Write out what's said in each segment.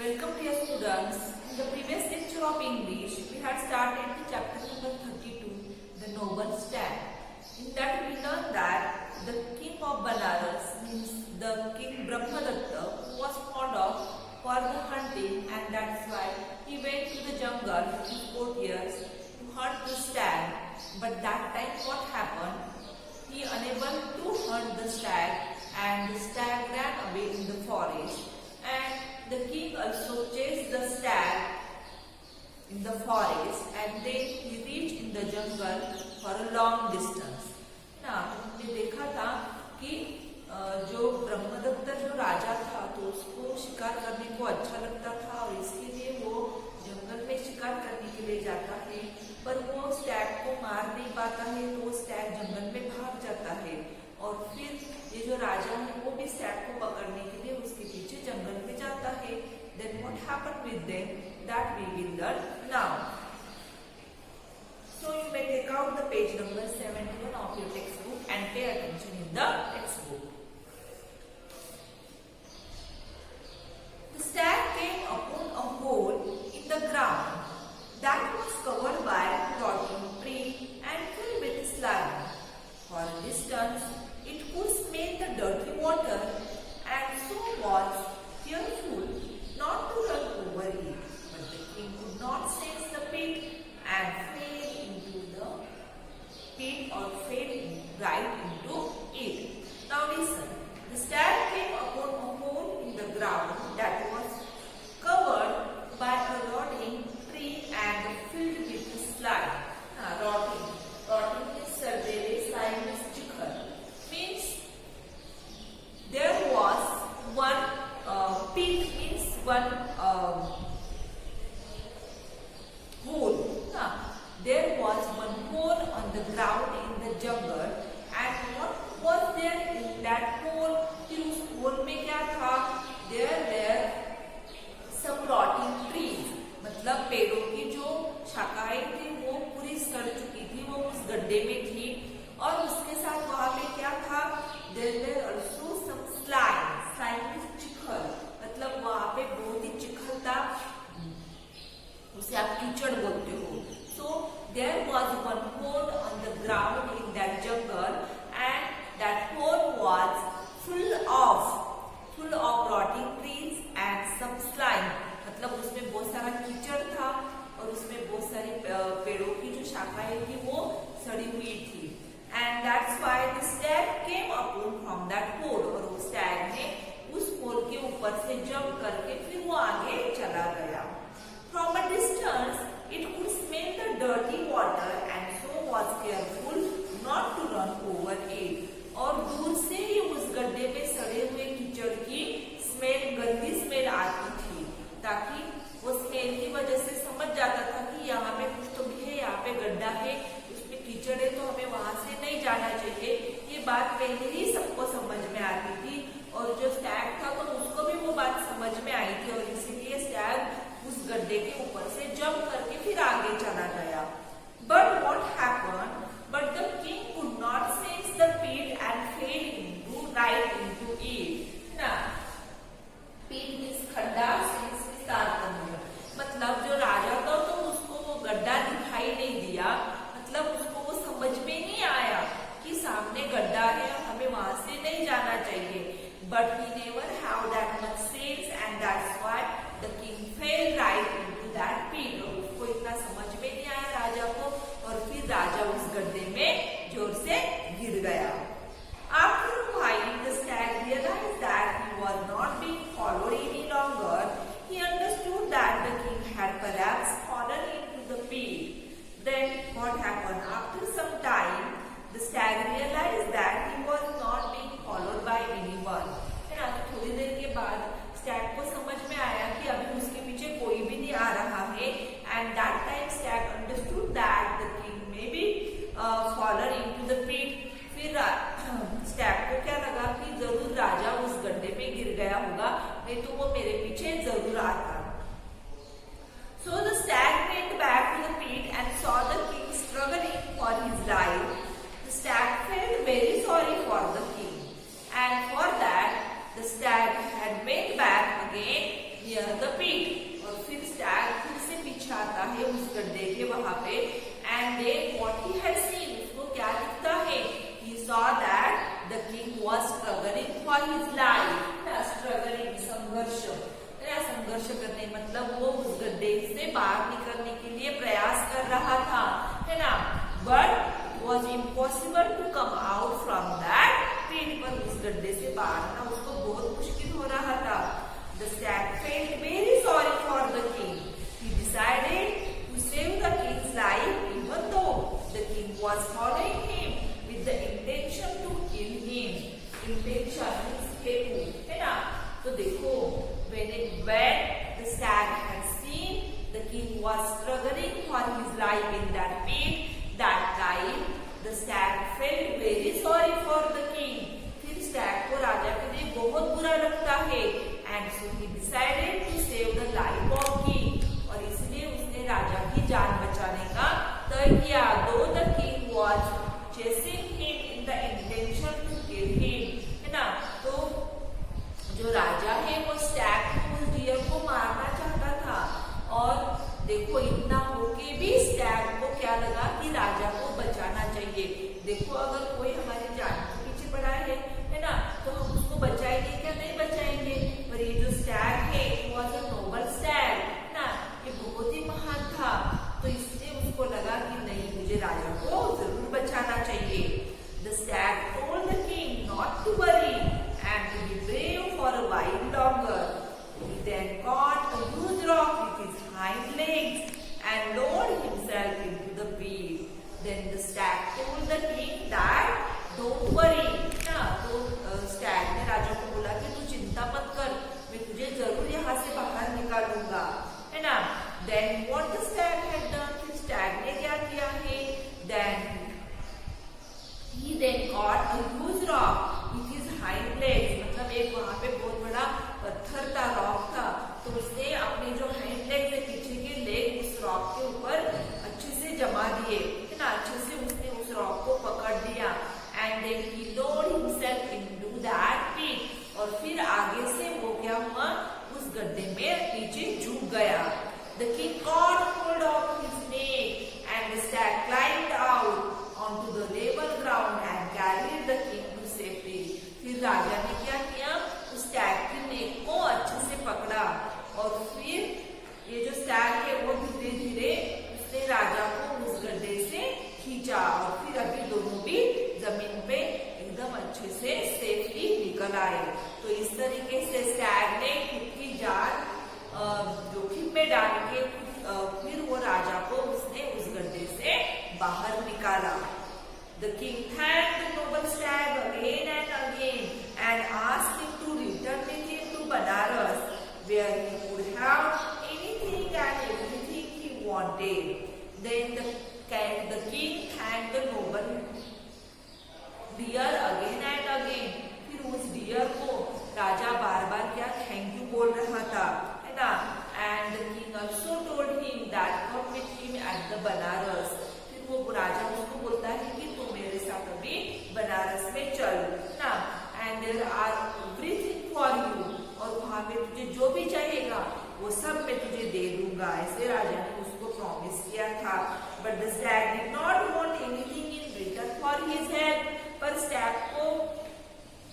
Welcome dear students. In the previous lecture of English, we had started the chapter number 32, the noble Stag. In that we learned that the king of Banaras means the king Brahmadatta, who was fond of for the hunting, and that's why he went to the jungle with his courtiers to hunt the stag. But that time what happened? He unable to hunt the stag and the stag ran away in the forest. And the king also chased the stag in the forest and then he reached in the jungle for a long distance. ना हमने देखा था कि जो ब्रह्मदत्त जो राजा था तो उसको शिकार करने को अच्छा लगता था और इसके लिए वो जंगल में शिकार करने के लिए जाता है, पर वो स्टैग को मार नहीं पाता है तो वो स्टैग जंगल में भाग जाता है और फिर ये जो राजा है वो भी स्टैग को पकड़ने के लिए उसके पीछे जंगल में जाता है. Then what happened with them? That we will learn now. So you may take out the page number 71 of your textbook and pay attention in the textbook. The stag came upon a hole in the ground that was covered by a rotting tree and filled with slime. For a distance, it could smell the dirty water and so was fearful not to run over it. But the king could not sense the pit and fell into the pit or fell right into it. Now listen, the stag came upon a hole in the ground that was covered by a rotting tree and filled with slime. Rotting is sardele, slime is chikhal. Means there was one pit means one hole. There was one hole on the ground in the jungle and what was there in that hole? फिर उस hole में क्या था? There were some rotting trees. मतलब पेड़ों की जो शाखाएं थी वो पूरी सड़ चुकी थी, वो उस गड्ढे में थी और उसके साथ वहां पे क्या था? There were also some slime. Slime is चिखल, मतलब वहां पे बहुत ही चिखल था, उसे आप कीचड़ बोलते हो. So there was one hole on the ground in that jungle and that hole was full of rotting trees and some slime. मतलब उसमें बहुत सारा कीचड़ था और उसमें बहुत सारी पेड़ों की जो शाखाएं थी वो सड़ी हुई थी. And that's why the stag came upon from that hole. और वो stag ने उस होल के ऊपर से जंप करके फिर वो आगे चला गया. From a distance, it could smell the dirty water and so was careful not to run over it. और दूर से ही उस गड्ढे में सड़े हुए कीचड़ की स्मेल, गंदी स्मेल आती थी, ताकि वो स्मेल की वजह से समझ जाता था कि यहाँ पे कुछ तो भी है, यहाँ पे गड्ढा है, उसमें कीचड़ है तो हमें वहां से नहीं जाना चाहिए. ये बात पहले ही सबको समझ में आती थी और जो स्टैग था तो उसको भी वो बात समझ में आई थी और इसीलिए स्टैग उस गड्ढे के ऊपर से जंप करके फिर आगे चला गया. But what happened? But the king could not sense the pit and fell right into it. Now, pit means खड्डा, sense means तारतम्य. मतलब जो राजा था तो उसको वो गड्ढा दिखाई नहीं दिया, मतलब उसको वो समझ में नहीं आया कि सामने गड्ढा है और हमें वहां से नहीं जाना चाहिए. But he never have that much sense and that's why the king fell right into that pit. और उसको इतना समझ में नहीं आया राजा को और फिर राजा उस संघर्ष करने, मतलब वो उस गड्ढे से बाहर निकलने के लिए प्रयास कर रहा था, है ना। But was impossible to come out from that pit, पर उस गड्ढे से बाहर ना उसको बहुत मुश्किल हो रहा था। The stag felt very sorry for the king. He decided to save the king's life, even though the king was following him with the intention to kill him. Intention means हेतु, है ना। तो देखो, when the stag had seen the king was struggling for his life in that pit, that time the stag felt very sorry for the king. फिर stag को राजा के लिए बहुत बुरा लगता है, and so he decided to save the life of king. और इसलिए उसने राजा की जान बचाने का तय किया। Though the king was chasing him in the intention to kill him, है ना। तो जो राजा है वो stag को, उस डियर को मारना चाहता था, और देखो इतना होके भी स्टैग को क्या लगा कि राजा को बचाना चाहिए। देखो अगर कोई हमारी जान के पीछे पड़ा है ना, तो हम उसको बचाएंगे क्या, नहीं बचाएंगे। पर ये जो स्टैग है, it was a noble stag, ना, ये बहुत ही महान था, तो इसलिए उसको लगा कि नहीं, मुझे राजा को जरूर बचाना चाहिए। The stag told the king not to worry and to be brave for a while longer. He then caught a huge rock with his hind legs and lowered himself into the pit. Then the stag told the king that don't worry. ना, तो stag ने राजा को बोला कि तू चिंता मत कर, मैं तुझे जरूर यहाँ से बाहर निकालूंगा, है ना। Then what the stag had done? फिर stag ने क्या किया है? He then caught a huge rock with his hind legs. मतलब एक वहाँ पे बहुत बड़ा पत्थर था, रॉक था, तो उसने अपने जो हाइंड लेग से पीछे के लेग उस रॉक के ऊपर अच्छे से जमा दिए, है ना। अच्छे से उसने उस रॉक को पकड़ दिया, and then he load himself into that pit, और फिर आगे से वो क्या हुआ, उस गड्ढे में नीचे झुक गया। The king caught hold of his neck and the stag climbed out onto the level ground and carried the king to safety. फिर राजा ने क्या किया, उस स्टैग की नेक को अच्छे से पकड़ा, और फिर ये जो स्टैग है वो धीरे धीरे उसने राजा को उस गड्ढे से खींचा, और फिर अभी दोनों भी जमीन पे एकदम अच्छे से सेफली निकल आए। तो इस तरीके से स्टैग ने खुद की जान जोखिम में डाल के फिर वो राजा को उसने उस गड्ढे से बाहर निकाला। The king thanked the noble stag again and again and asked him to return with him to Banaras, where he could have anything and everything he wanted. Then the king thanked the noble deer again and again. फिर उस dear को राजा बार बार क्या thank you बोल रहा था, है ना। And the king also told him that come with him at the Banaras. फिर वो राजा उसको बोलता है कि तू मेरे साथ अभी बनारस में चल ना, and there are everything for you, और वहाँ पे तुझे जो भी चाहिएगा वो सब मैं तुझे दे दूंगा, ऐसे राजा ने उसको प्रॉमिस किया था। But the stag did not want anything in return for his help, पर स्टैग को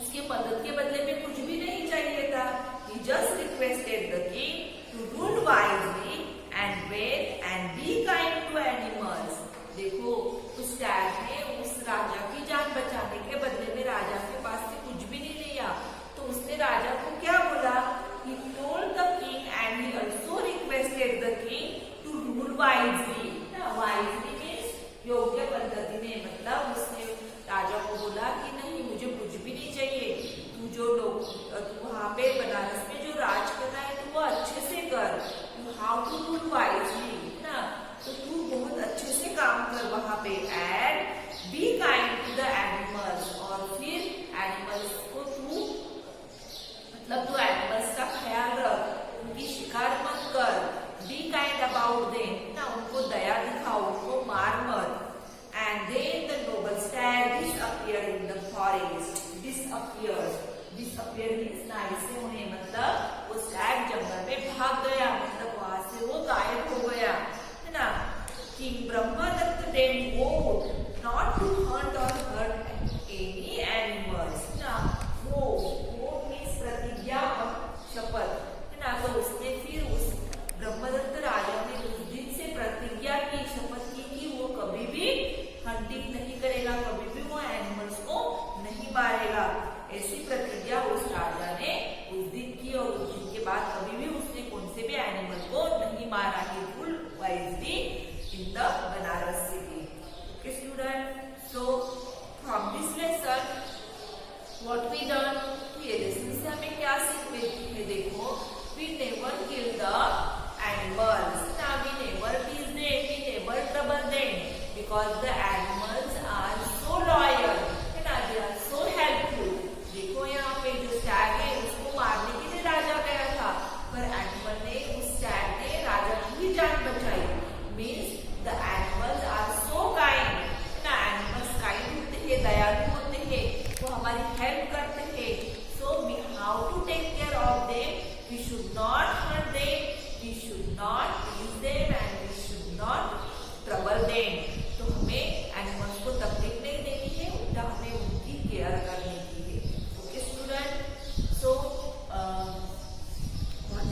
उसके मदद के बदले में कुछ भी नहीं चाहिए था। He just requested the king to rule wisely and well and be kind to animals. देखो उस स्टैग ने उस राजा की जान बचाने के बदले में राजा के पास से कुछ भी नहीं लिया, तो उसने राजा को क्या बोला, he told the king and he also requested the king to rule wisely. ना, wisely means योग्य पद्धति में, मतलब उसने राजा को बोला कि नहीं मुझे कुछ भी नहीं चाहिए, तू जो लोग तू वहाँ पे बनारस में जो राज कर रहा है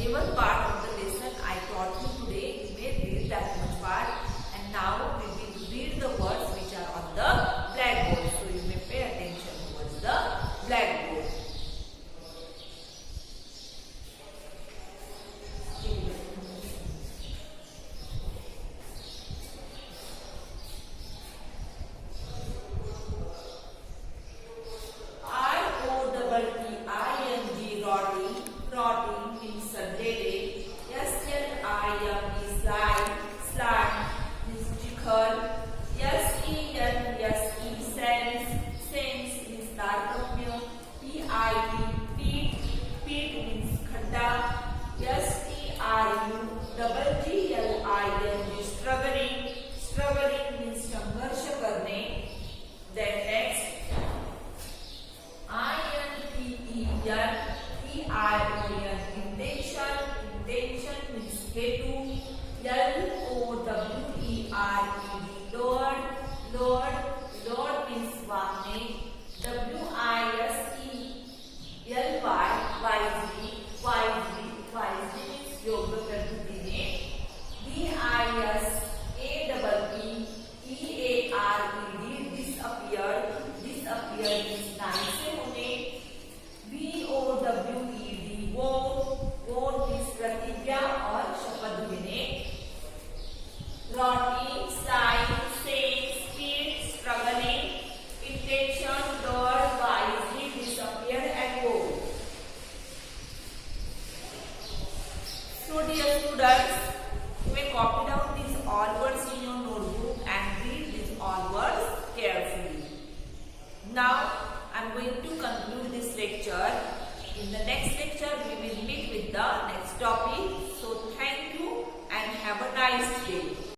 A1 part of the lesson I taught you today. You may read that much part, and now we will read the words which are on the blackboard. So you may pay attention towards the blackboard. Rotting means Sunday. S-L-I-M is slide. Slant means chicken. S-E-N-S-E sense. Sense means tartamya. P-I-T pit means khadda. S-T-R-U-G-G-L-I-N struggling. Struggling means संघर्ष करने. Then next I-N-T-E-N T-I-O-N intention. Intention means hetu. L-O-W-E-R-E-D Lord. Lord. Lord means वामने. W-I-S-E-L-Y wisely. Wisely. Wisely means योग्य पद्धतीने. D-I-S-A-P-P-E-A-R-E-D disappeared. Disappeared means नाहीसे होणे. V-O-W-E-D vow. Vow means प्रतिज्ञा और शपथ लेने. Rotting, slide, saying, speed, struggling, intention, Lord, wisely, disappear and go. So dear students, you may copy down these all words in your notebook and read these all words carefully. Now I am going to conclude this lecture. In the next lecture we will meet with the next topic. So thank you and have a nice day.